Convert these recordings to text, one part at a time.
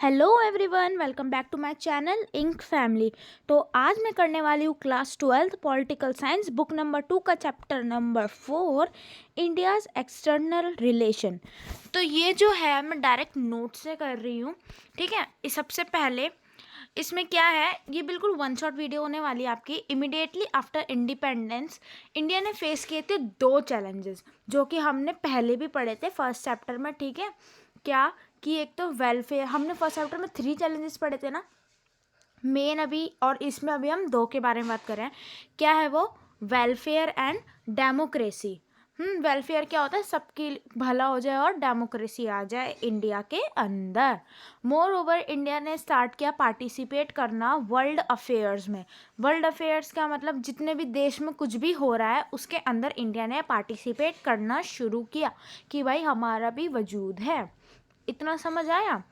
Hello everyone, welcome back to my channel ink family. तो आज मैं करने वाली हूँ class 12 political science book number 2 का chapter number 4 India's external relation. तो ये जो है मैं डायरेक्ट नोट से कर रही हूँ, ठीक है। इस सबसे पहले इसमें क्या है, ये बिल्कुल वन शॉट वीडियो होने वाली है आपकी। इमिडिएटली आफ्टर इंडिपेंडेंस इंडिया ने फेस किए थे दो चैलेंजेस जो कि हमने पहले भी पढ़े थे फर्स्ट चैप्टर में, ठीक है। क्या कि एक तो वेलफेयर, हमने फर्स्ट चैप्टर में 3 चैलेंजेस पढ़े थे ना मेन अभी, और इसमें अभी हम 2 के बारे में बात कर रहे हैं। क्या है वो? Welfare and democracy. वेलफेयर क्या होता है? सबकी भला हो जाए और डेमोक्रेसी आ जाए इंडिया के अंदर। मोर ओवर इंडिया ने स्टार्ट किया पार्टिसिपेट करना वर्ल्ड अफेयर्स में। वर्ल्ड अफेयर्स का मतलब जितने भी देश में कुछ भी हो रहा है उसके अंदर इंडिया ने पार्टिसिपेट करना शुरू किया कि भाई हमारा भी वजूद है। इतना समझ आया?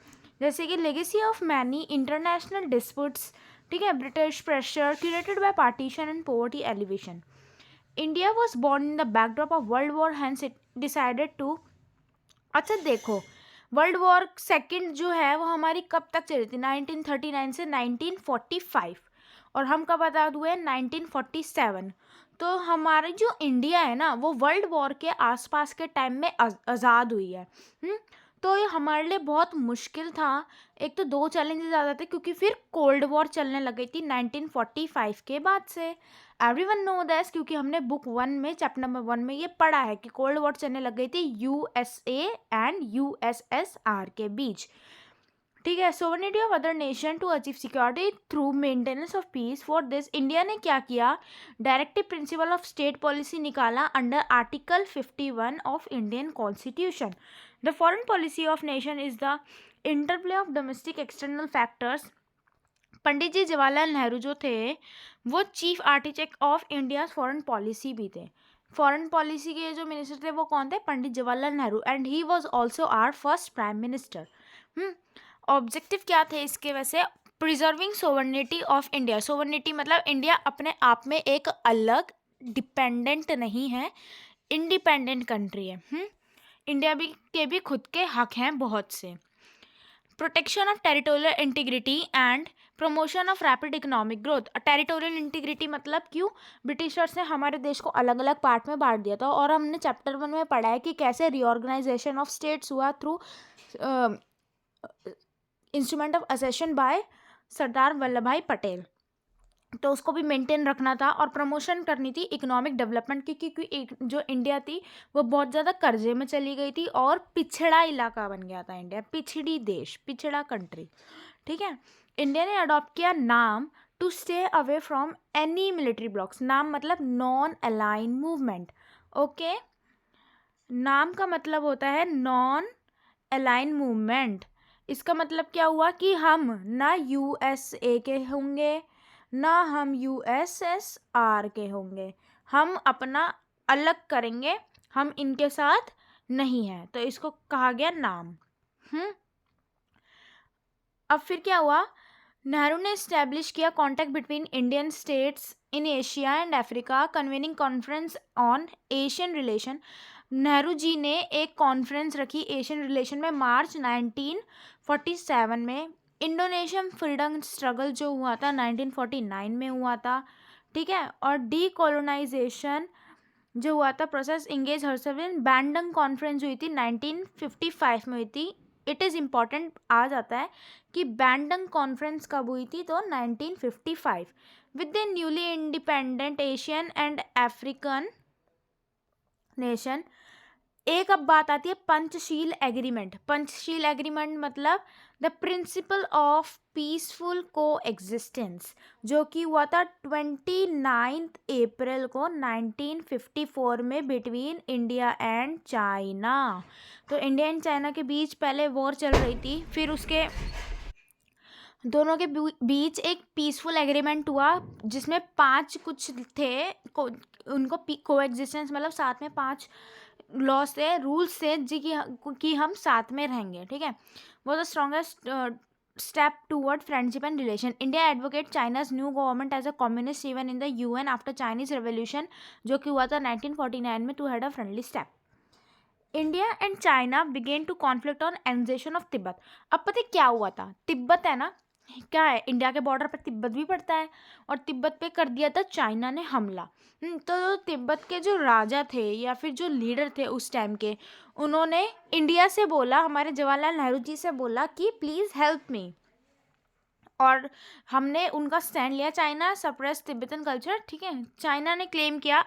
जैसे कि legacy of many international disputes, ठीक है, British pressure created by partition and poverty alleviation. India was born in the backdrop of world war, hence it decided to. अच्छा देखो, वर्ल्ड वॉर सेकंड जो है वो हमारी कब तक चली थी? 1939 से 1945, और हम कब आज़ाद हुए? 1947। तो हमारी जो इंडिया है ना वो वर्ल्ड वॉर के आसपास के टाइम में आज़ाद हुई है। तो ये हमारे लिए बहुत मुश्किल था। एक तो 2 चैलेंजेस आ जाते क्योंकि फिर कोल्ड वॉर चलने लग गई थी 1945 के बाद से। एवरीवन नो दैट, क्योंकि हमने बुक 1 में चैप्टर नंबर 1 में ये पढ़ा है कि कोल्ड वॉर चलने लग गई थी यूएसए एंड यूएसएसआर के बीच, ठीक है। Sovereignty of other nation to achieve security through maintenance of peace. For this India ने क्या किया? Directive principle of state policy निकाला under article 51 of Indian constitution. The foreign policy of nation is the interplay of domestic external factors. Pandit ji Jawaharlal Nehru जो थे वो chief architect of India foreign policy भी थे। Foreign policy के जो मिनिस्टर थे वो कौन थे? Pandit Jawaharlal Nehru, and he was also our first prime minister. Objective क्या थे इसके? वैसे preserving sovereignty of India. Sovereignty मतलब इंडिया अपने आप में एक अलग डिपेंडेंट नहीं है, इंडिपेंडेंट कंट्री है। इंडिया भी खुद के हक हैं बहुत से। Protection of territorial integrity and promotion of rapid economic growth. Territorial integrity मतलब क्यों? ब्रिटिशर्स ने हमारे देश को अलग अलग पार्ट में बांट दिया था, और हमने चैप्टर 1 में पढ़ा है कि कैसे रीऑर्गेनाइजेशन ऑफ स्टेट्स हुआ through instrument of असेशन bye Sardar Vallabh भाई पटेल। तो उसको भी मेंटेन रखना था और प्रमोशन करनी थी इकोनॉमिक डेवलपमेंट की, क्योंकि जो इंडिया थी वो बहुत ज़्यादा कर्जे में चली गई थी और पिछड़ा इलाका बन गया था इंडिया, पिछड़ी देश, पिछड़ा कंट्री, ठीक है। इंडिया ने अडॉप्ट किया NAM to stay away from any military blocs. NAM मतलब नॉन अलाइन मूवमेंट, ओके। नाम का मतलब होता है नॉन अलाइन मूवमेंट। इसका मतलब क्या हुआ कि हम ना यूएसए के होंगे ना हम यूएसएसआर के होंगे, हम अपना अलग करेंगे, हम इनके साथ नहीं हैं, तो इसको कहा गया नाम। अब फिर क्या हुआ? नेहरू ने इस्टेब्लिश किया contact between Indian states in Asia and Africa, convening conference on Asian relation. Nehru ji ने एक कॉन्फ्रेंस रखी एशियन रिलेशन में मार्च 1947 में। इंडोनेशियन फ्रीडम स्ट्रगल जो हुआ था 1949 में हुआ था, ठीक है। और डीकोलोनाइजेशन जो हुआ था process engage herself in Bandung conference हुई थी 1955 में हुई थी। इट इज़ इम्पॉर्टेंट आ जाता है कि बैंडंग कॉन्फ्रेंस कब हुई थी? तो 1955 with the newly independent Asian and African nation. एक अब बात आती है पंचशील एग्रीमेंट। पंचशील एग्रीमेंट मतलब द प्रिंसिपल ऑफ पीसफुल को एग्जिस्टेंस, जो कि हुआ था 29 अप्रैल को 1954 में बिटवीन इंडिया एंड चाइना। तो इंडिया एंड चाइना के बीच पहले वॉर चल रही थी, फिर उसके दोनों के बीच एक पीसफुल एग्रीमेंट हुआ जिसमें 5 कुछ थे उनको को एग्जिस्टेंस मतलब साथ में 5 लॉस थे, रूल्स थे जी कि हम साथ में रहेंगे, ठीक है। वो the strongest step toward friendship and relation. India advocate China's new government as a communist even in the UN after Chinese revolution, जो कि हुआ था 1949 में, to had a friendly step. India and China began to conflict on annexation of Tibet. अब पता है क्या हुआ था, तिब्बत है ना, क्या है, इंडिया के बॉर्डर पर तिब्बत भी पड़ता है, और तिब्बत पे कर दिया था चाइना ने हमला। तो तिब्बत के जो राजा थे या फिर जो लीडर थे उस टाइम के, उन्होंने इंडिया से बोला, हमारे जवाहरलाल नेहरू जी से बोला कि प्लीज़ हेल्प मी, और हमने उनका स्टैंड लिया। चाइना सप्रेस तिब्बतन कल्चर, ठीक है। चाइना ने क्लेम किया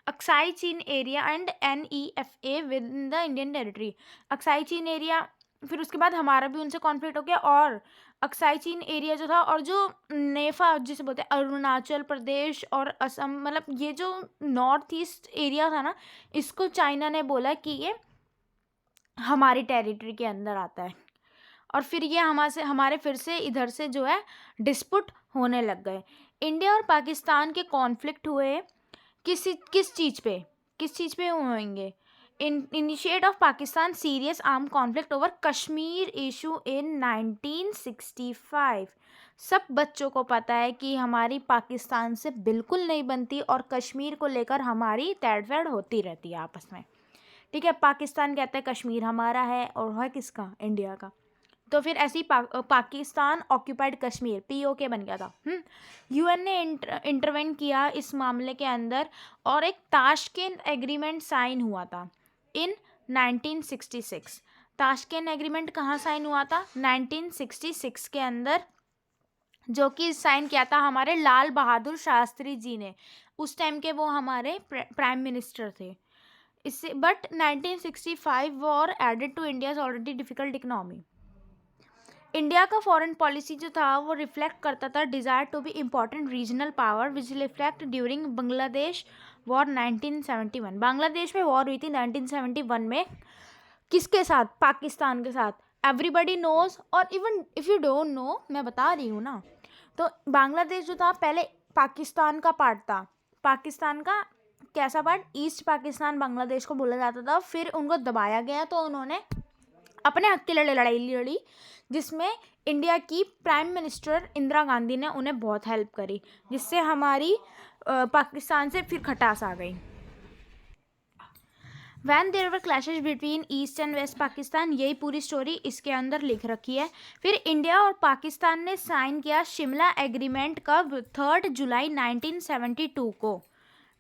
अक्साई चीन area and NEFA with in the Indian territory. Aksai चीन एरिया, फिर उसके बाद हमारा भी उनसे कॉन्फ्लिक्ट हो गया, और अक्साई चीन एरिया जो था, और जो नेफा जिसे बोलते हैं अरुणाचल प्रदेश और असम, मतलब ये जो नॉर्थ ईस्ट एरिया था ना, इसको चाइना ने बोला कि ये हमारी टेरिटरी के अंदर आता है, और फिर ये हमारे फिर से इधर से जो है डिस्प्यूट होने लग गए। इंडिया और पाकिस्तान के कॉन्फ्लिक्ट हुए किस चीज़ पे होंगे। Initiate of Pakistan serious arm conflict over Kashmir issue in 1965। सब बच्चों को पता है कि हमारी पाकिस्तान से बिल्कुल नहीं बनती, और कश्मीर को लेकर हमारी तैड़फैड़ होती रहती है आपस में, ठीक है। पाकिस्तान कहता है कश्मीर हमारा है, और है किसका, इंडिया का। तो फिर ऐसे ही पाकिस्तान ऑक्यूपाइड कश्मीर POK बन गया था। UN ने इंटरवेन किया इस मामले के अंदर, और एक ताशकेंट एग्रीमेंट साइन हुआ था इन 1966। ताशकेंट एग्रीमेंट कहाँ साइन हुआ था, 1966 के अंदर, जो कि साइन किया था हमारे लाल बहादुर शास्त्री जी ने। उस टाइम के वो हमारे प्राइम मिनिस्टर थे। इससे but 1965 war added to India's already difficult economy. India का फॉरेन पॉलिसी जो था वो रिफ्लेक्ट करता था desire to be important regional power which reflect during Bangladesh war 1971। Bangladesh में वॉर हुई थी 1971 में, किसके साथ, पाकिस्तान के साथ। एवरीबडी नोज, और even if you don't know, मैं बता रही हूँ ना, तो बांग्लादेश जो था पहले पाकिस्तान का पार्ट था। पाकिस्तान का कैसा पार्ट, ईस्ट पाकिस्तान बांग्लादेश को बोला जाता था। फिर उनको दबाया गया, तो उन्होंने अपने हक के लिए लड़ाई लड़ी, जिसमें इंडिया की प्राइम मिनिस्टर इंदिरा गांधी ने उन्हें बहुत हेल्प करी, जिससे हमारी पाकिस्तान से फिर खटास आ गई। When there were clashes between east and west Pakistan, यही पूरी स्टोरी इसके अंदर लिख रखी है। फिर इंडिया और पाकिस्तान ने साइन किया शिमला एग्रीमेंट कब, 3 जुलाई 1972 को,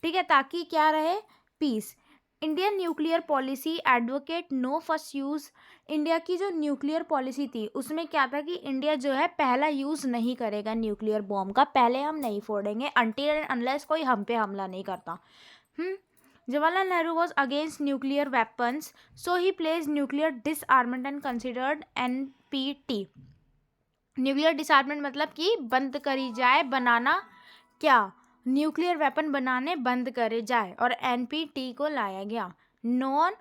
ठीक है, ताकि क्या रहे, peace. Indian nuclear policy advocate no first use. India की जो न्यूक्लियर पॉलिसी थी उसमें क्या था कि इंडिया जो है पहला यूज़ नहीं करेगा न्यूक्लियर बॉम्ब का, पहले हम नहीं फोड़ेंगे अनटिल एंड अनलेस कोई हम पे हमला नहीं करता। Jawaharlal Nehru was against nuclear weapons, so he place nuclear disarmament and considered NPT। Nuclear disarmament मतलब कि बंद करी जाए बनाना, क्या, न्यूक्लियर वेपन बनाने बंद करे जाए, और NPT को लाया गया, नॉन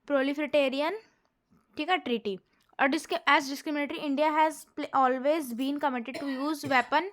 प्रोलिफरेटेरियन, ठीक है, ट्रीटी। और as discriminatory India has always been committed to use weapon.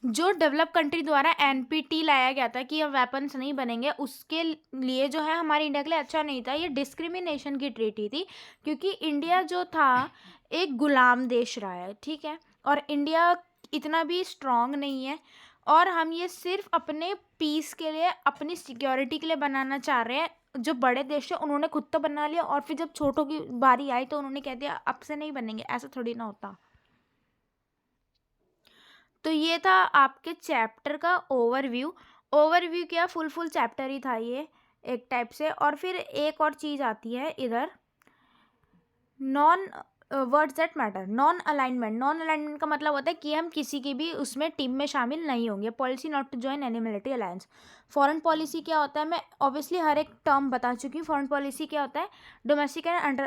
जो डेवलप कंट्री द्वारा NPT लाया गया था कि अब वेपन्स नहीं बनेंगे, उसके लिए जो है हमारे इंडिया के लिए अच्छा नहीं था। ये डिस्क्रिमिनेशन की ट्रीटी थी, क्योंकि इंडिया जो था एक गुलाम देश रहा है, ठीक है, और इंडिया इतना भी स्ट्रांग नहीं है, और हम ये सिर्फ अपने पीस के लिए, अपनी सिक्योरिटी के लिए बनाना चाह रहे हैं। जो बड़े देश है उन्होंने खुद तो बना लिया, और फिर जब छोटों की बारी आई तो उन्होंने कह दिया अब से नहीं बनेंगे, ऐसा थोड़ी ना होता। तो ये था आपके चैप्टर का ओवरव्यू क्या, फुल चैप्टर ही था ये एक टाइप से। और फिर एक और चीज़ आती है इधर, non words that matter, non alignment का मतलब होता है कि हम किसी की भी उसमें टीम में शामिल नहीं होंगे। Policy not to join any military alliance. Foreign policy क्या होता है, मैं ऑब्वियसली हर एक टर्म बता चुकी हूँ। फॉरेन पॉलिसी क्या होता है, domestic and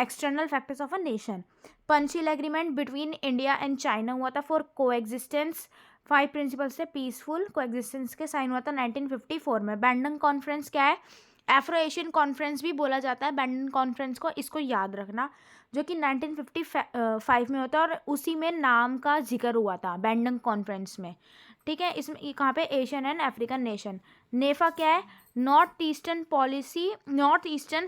external factors of a nation. Panchsheel agreement between India and China हुआ था फॉर को एग्जिस्टेंस, 5 प्रिंसिपल्स से पीसफुल को एग्जिस्टेंस के साइन हुआ था 1954 में। बैंडन कॉन्फ्रेंस क्या है, एफ्रो एशियन कॉन्फ्रेंस भी बोला जाता है बैंडन कॉन्फ्रेंस को, इसको याद रखना, जो कि 1955 में होता है, और उसी में नाम का जिक्र हुआ था बैंडन कॉन्फ्रेंस में, ठीक है। इसमें कहाँ पे, Asian and African nation. NEFA क्या है, north eastern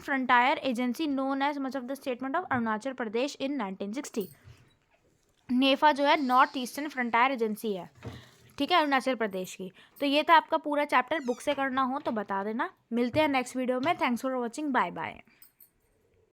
frontier agency known as much of the statement of Arunachal Pradesh in 1960। NEFA जो है नॉर्थ ईस्टर्न फ्रंटायर एजेंसी है, ठीक है, अरुणाचल प्रदेश की। तो ये था आपका पूरा चैप्टर, बुक से करना हो तो बता देना। मिलते हैं नेक्स्ट वीडियो में। Thanks for watching, bye bye.